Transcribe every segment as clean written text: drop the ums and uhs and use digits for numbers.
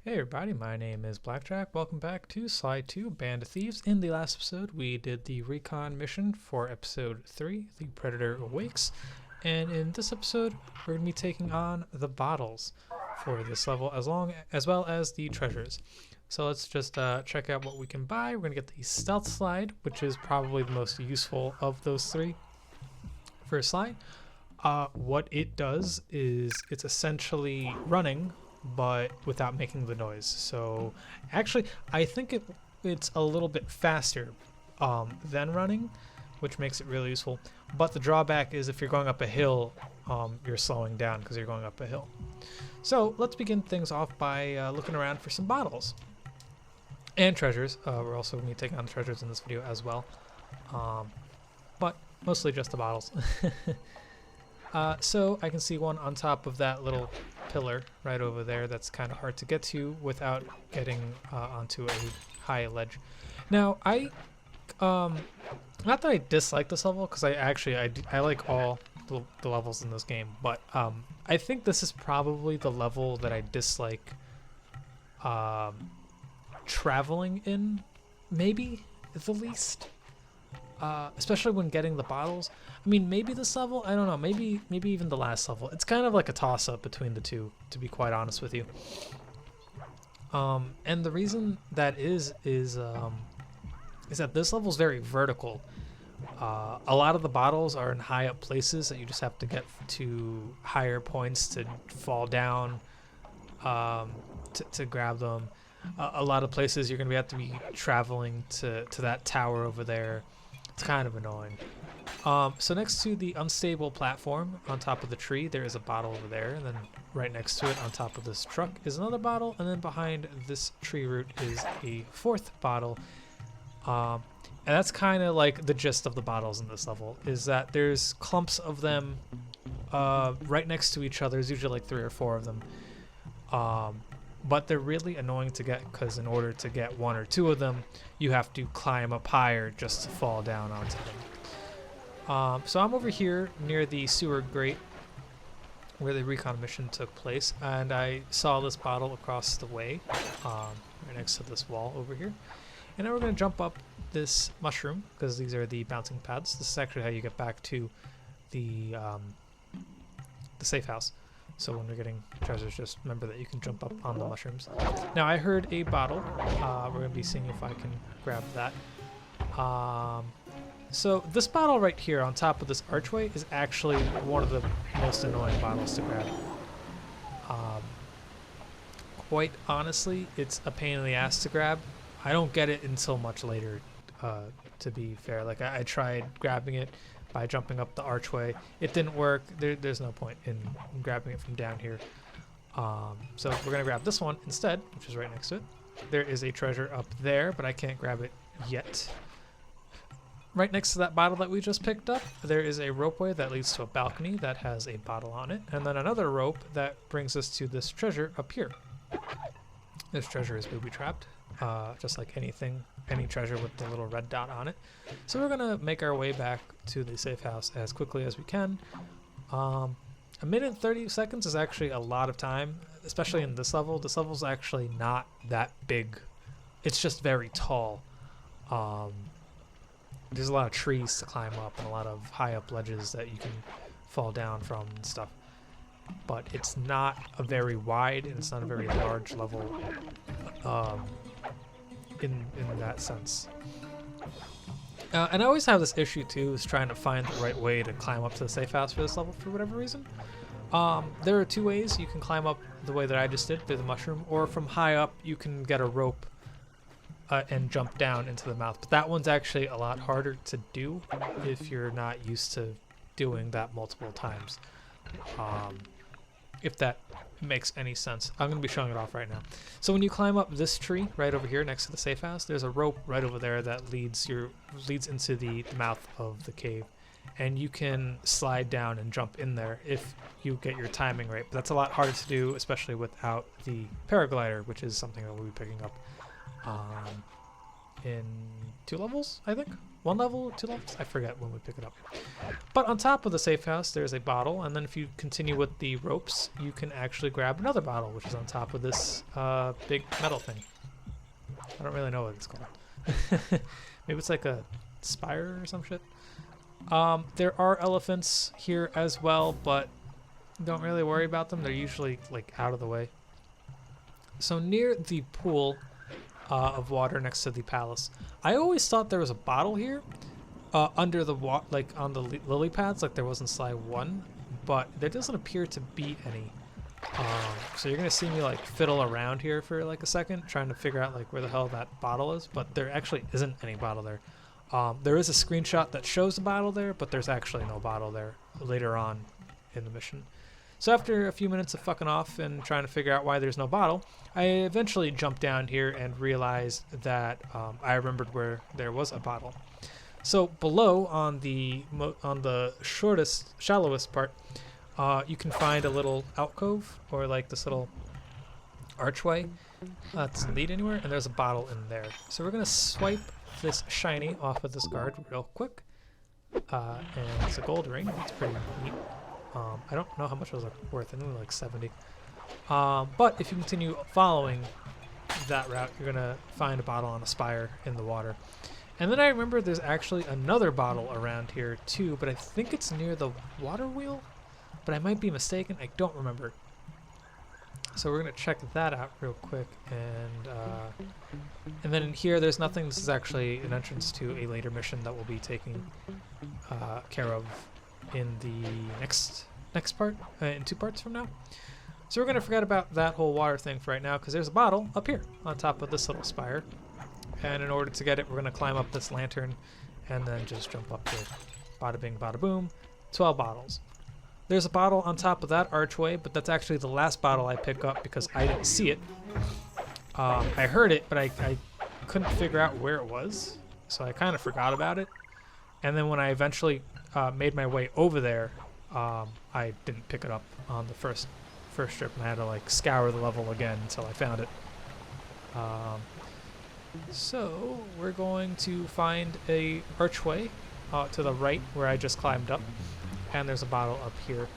Hey everybody, my name is BlakJak. Welcome back to Slide 2, Band of Thieves. In the last episode, we did the recon mission for episode 3, The Predator Awakes. And in this episode, we're going to be taking on the bottles for this level, as well as the treasures. So let's just check out what we can buy. We're going to get the Stealth Slide, which is probably the most useful of those three. First slide. What it does is it's essentially running but without making the noise. So actually I think it's a little bit faster than running, which makes it really useful. But the drawback is if you're going up a hill, you're slowing down because you're going up a hill. So let's begin things off by looking around for some bottles and treasures. We're also going to be taking on treasures in this video as well, but mostly just the bottles. So I can see one on top of that little pillar right over there that's kind of hard to get to without getting onto a high ledge. Now not that I dislike this level, because I like all the levels in this game, but I think this is probably the level that I dislike traveling in, maybe the least. Especially when getting the bottles. I mean, maybe this level, I don't know, maybe even the last level. It's kind of like a toss-up between the two, to be quite honest with you. And the reason that is that this level is very vertical. A lot of the bottles are in high up places that you just have to get to higher points to fall down to grab them. A lot of places you're going to have to be traveling to that tower over there. It's kind of annoying. So next to the unstable platform on top of the tree, there is a bottle over there, and then right next to it on top of this truck is another bottle, and then behind this tree root is a fourth bottle. And that's kind of like the gist of the bottles in this level, is that there's clumps of them right next to each other. There's usually like 3 or 4 of them. But they're really annoying to get, because in order to get 1 or 2 of them, you have to climb up higher just to fall down onto them. So I'm over here near the sewer grate where the recon mission took place, and I saw this bottle across the way, right next to this wall over here. And now we're going to jump up this mushroom, because these are the bouncing pads. This is actually how you get back to the safe house. So when we're getting treasures, just remember that you can jump up on the mushrooms. Now I heard a bottle. We're going to be seeing if I can grab that. So this bottle right here on top of this archway is actually one of the most annoying bottles to grab. Quite honestly, it's a pain in the ass to grab. I don't get it until much later, to be fair. Like I tried grabbing it by jumping up the archway. It didn't work. There's no point in grabbing it from down here. So we're going to grab this one instead, which is right next to it. There is a treasure up there, but I can't grab it yet. Right next to that bottle that we just picked up, there is a ropeway that leads to a balcony that has a bottle on it, and then another rope that brings us to this treasure up here. This treasure is booby-trapped, just like any treasure with the little red dot on it. So we're gonna make our way back to the safe house as quickly as we can. A minute and 30 seconds is actually a lot of time, especially in this level. This level's actually not that big. It's just very tall. There's a lot of trees to climb up and a lot of high up ledges that you can fall down from and stuff. But it's not a very wide and it's not a very large level in that sense. And I always have this issue too, is trying to find the right way to climb up to the safe house for this level for whatever reason. There are 2 ways you can climb up the way that I just did, through the mushroom, or from high up you can get a rope and jump down into the mouth. But that one's actually a lot harder to do if you're not used to doing that multiple times. If that makes any sense. I'm going to be showing it off right now. So when you climb up this tree right over here next to the safe house, there's a rope right over there that leads into the mouth of the cave. And you can slide down and jump in there if you get your timing right. But that's a lot harder to do, especially without the paraglider, which is something that we'll be picking up in 2 levels, I think. 1 level, 2 levels? I forget when we pick it up. But on top of the safe house, there's a bottle, and then if you continue with the ropes, you can actually grab another bottle, which is on top of this big metal thing. I don't really know what it's called. Maybe it's like a spire or some shit. There are elephants here as well, but don't really worry about them. They're usually like out of the way. So near the pool of water next to the palace, I always thought there was a bottle here under the like on the lily pads, like there was in slide 1, but there doesn't appear to be any. So you're gonna see me like fiddle around here for like a second, trying to figure out like where the hell that bottle is, but there actually isn't any bottle there. There is a screenshot that shows the bottle there, but there's actually no bottle there later on in the mission. So after a few minutes of fucking off and trying to figure out why there's no bottle, I eventually jumped down here and realized that I remembered where there was a bottle. So below on the shallowest part, you can find a little alcove or like this little archway that's lead anywhere, and there's a bottle in there. So we're gonna swipe this shiny off of this guard real quick, and it's a gold ring. It's pretty neat. I don't know how much it was worth. I think it was like 70. But if you continue following that route, you're gonna find a bottle on a spire in the water. And then I remember there's actually another bottle around here too, but I think it's near the water wheel, but I might be mistaken. I don't remember. So we're gonna check that out real quick, and then in here there's nothing. This is actually an entrance to a later mission that we'll be taking care of in the next part, in 2 parts from now. So we're gonna forget about that whole water thing for right now, because there's a bottle up here on top of this little spire, and in order to get it, we're gonna climb up this lantern and then just jump up here. Bada bing, bada boom. 12 bottles. There's a bottle on top of that archway, but that's actually the last bottle I pick up because I didn't see it. I heard it, but I couldn't figure out where it was, so I kind of forgot about it. And then when I eventually made my way over there, I didn't pick it up on the first trip, and I had to like scour the level again until I found it. So we're going to find a archway to the right where I just climbed up, and there's a bottle up here.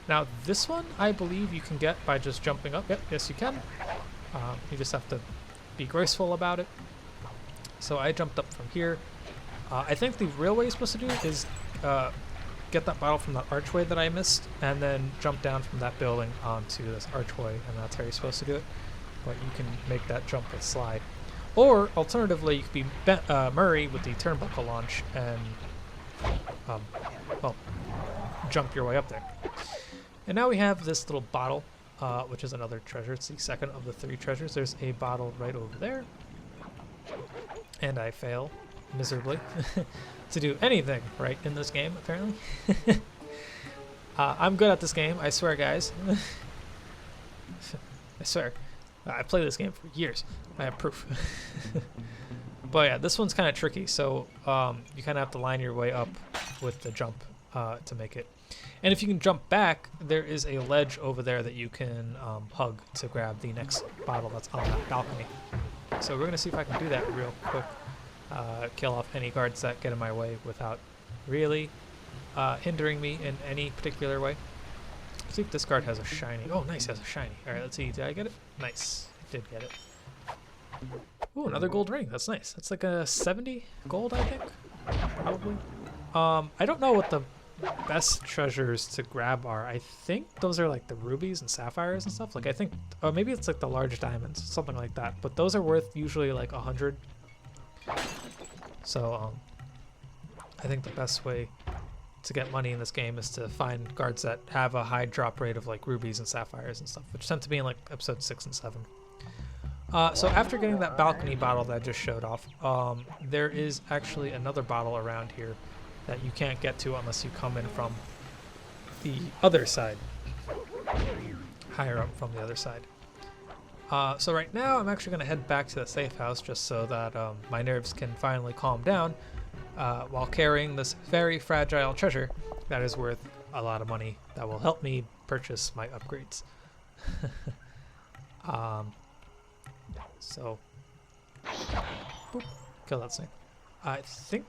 Now this one I believe you can get by just jumping up. Yep, yes you can. You just have to be graceful about it. So I jumped up from here. I think the real way you're supposed to do it is get that bottle from that archway that I missed, and then jump down from that building onto this archway, and that's how you're supposed to do it. But you can make that jump with slide. Or alternatively, you could be Murray with the turnbuckle launch and well, jump your way up there. And now we have this little bottle, which is another treasure. It's the second of the 3 treasures. There's a bottle right over there, and I fail miserably to do anything right in this game, apparently. I'm good at this game, I swear, guys. I swear. I played this game for years. I have proof. But yeah, this one's kind of tricky, so you kind of have to line your way up with the jump to make it. And if you can jump back, there is a ledge over there that you can hug to grab the next bottle that's on that balcony. So we're going to see if I can do that real quick. Kill off any guards that get in my way without really hindering me in any particular way. Let's see if this guard has a shiny. Oh, nice, has a shiny. All right, let's see. Did I get it? Nice, I did get it. Ooh, another gold ring. That's nice. That's like a 70 gold, I think, probably. I don't know what the best treasures to grab are. I think those are like the rubies and sapphires and stuff. Like I think, or maybe it's like the large diamonds, something like that. But those are worth usually like 100. So I think the best way to get money in this game is to find guards that have a high drop rate of like rubies and sapphires and stuff, which tend to be in like episode 6 and 7. So after getting that balcony bottle that I just showed off, there is actually another bottle around here that you can't get to unless you come in from the other side, higher up from the other side. So right now I'm actually going to head back to the safe house just so that my nerves can finally calm down while carrying this very fragile treasure that is worth a lot of money that will help me purchase my upgrades. So Boop. Kill that snake. I think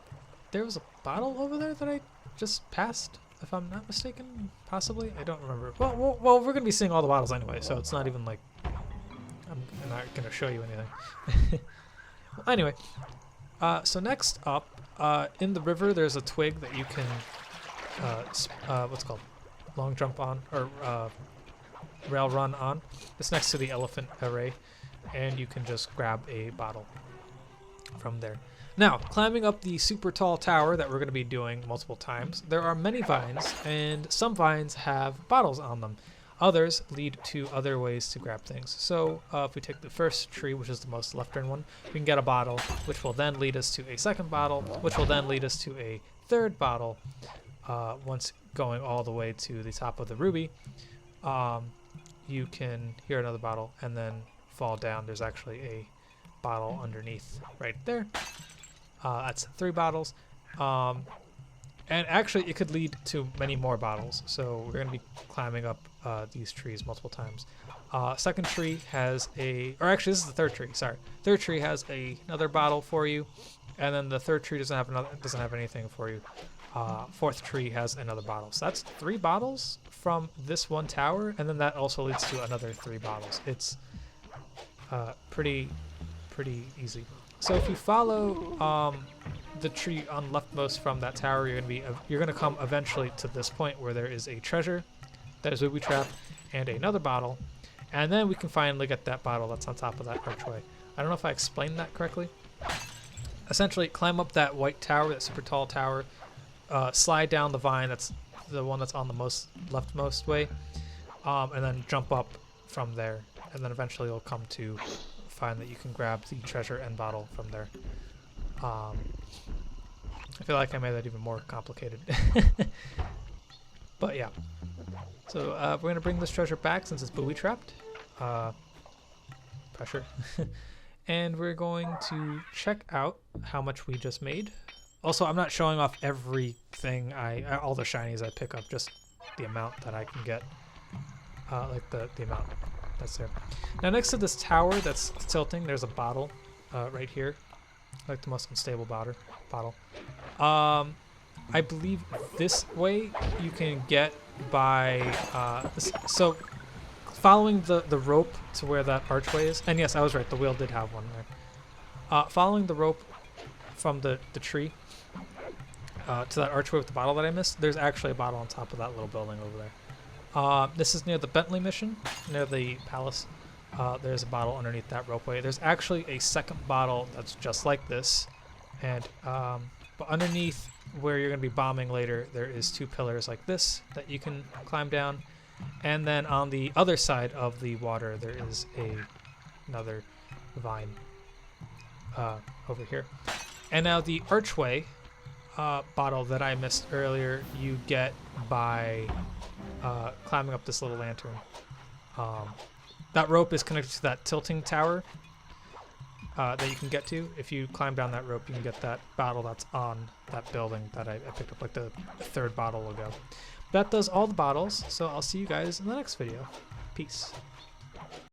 there was a bottle over there that I just passed, if I'm not mistaken. Possibly. I don't remember. Well, we're going to be seeing all the bottles anyway, so it's not even like I'm not going to show you anything. Well, anyway, so next up, in the river, there's a twig that you can, what's it called? Long jump on, or rail run on. It's next to the elephant array, and you can just grab a bottle from there. Now, climbing up the super tall tower that we're going to be doing multiple times, there are many vines, and some vines have bottles on them. Others lead to other ways to grab things. So if we take the first tree, which is the most left-turn one, we can get a bottle, which will then lead us to a second bottle, which will then lead us to a third bottle. Once going all the way to the top of the ruby, you can hear another bottle and then fall down. There's actually a bottle underneath right there. That's 3 bottles. And actually it could lead to many more bottles. So we're going to be climbing up these trees multiple times. Second tree has or actually this is the third tree, sorry. Third tree has another bottle for you. And then the third tree doesn't have anything for you. Fourth tree has another bottle. So that's 3 bottles from this one tower, and then that also leads to another 3 bottles. It's pretty easy. So if you follow the tree on leftmost from that tower, you're gonna come eventually to this point where there is a treasure that is booby trapped and another bottle, and then we can finally get that bottle that's on top of that archway. I don't know if I explained that correctly. Essentially, climb up that white tower, that super tall tower, slide down the vine, that's the one that's on the most leftmost way, and then jump up from there, and then eventually you'll come to find that you can grab the treasure and bottle from there. I feel like I made that even more complicated. But yeah. So we're going to bring this treasure back since it's booby trapped. Pressure. And we're going to check out how much we just made. Also, I'm not showing off everything, all the shinies I pick up, just the amount that I can get, like the amount that's there. Now next to this tower that's tilting, there's a bottle right here, like the most unstable bottle. I believe this way you can get by, so following the rope to where that archway is, and yes, I was right, the wheel did have one there. Following the rope from the tree to that archway with the bottle that I missed, there's actually a bottle on top of that little building over there. This is near the Bentley mission, near the palace. There's a bottle underneath that ropeway. There's actually a second bottle that's just like this, and but underneath where you're going to be bombing later, there is 2 pillars like this that you can climb down, and then on the other side of the water there is another vine over here. And now the archway bottle that I missed earlier, you get by climbing up this little lantern. That rope is connected to that tilting tower that you can get to. If you climb down that rope, you can get that bottle that's on that building that I picked up like the 3rd bottle ago. That does all the bottles, so I'll see you guys in the next video. Peace.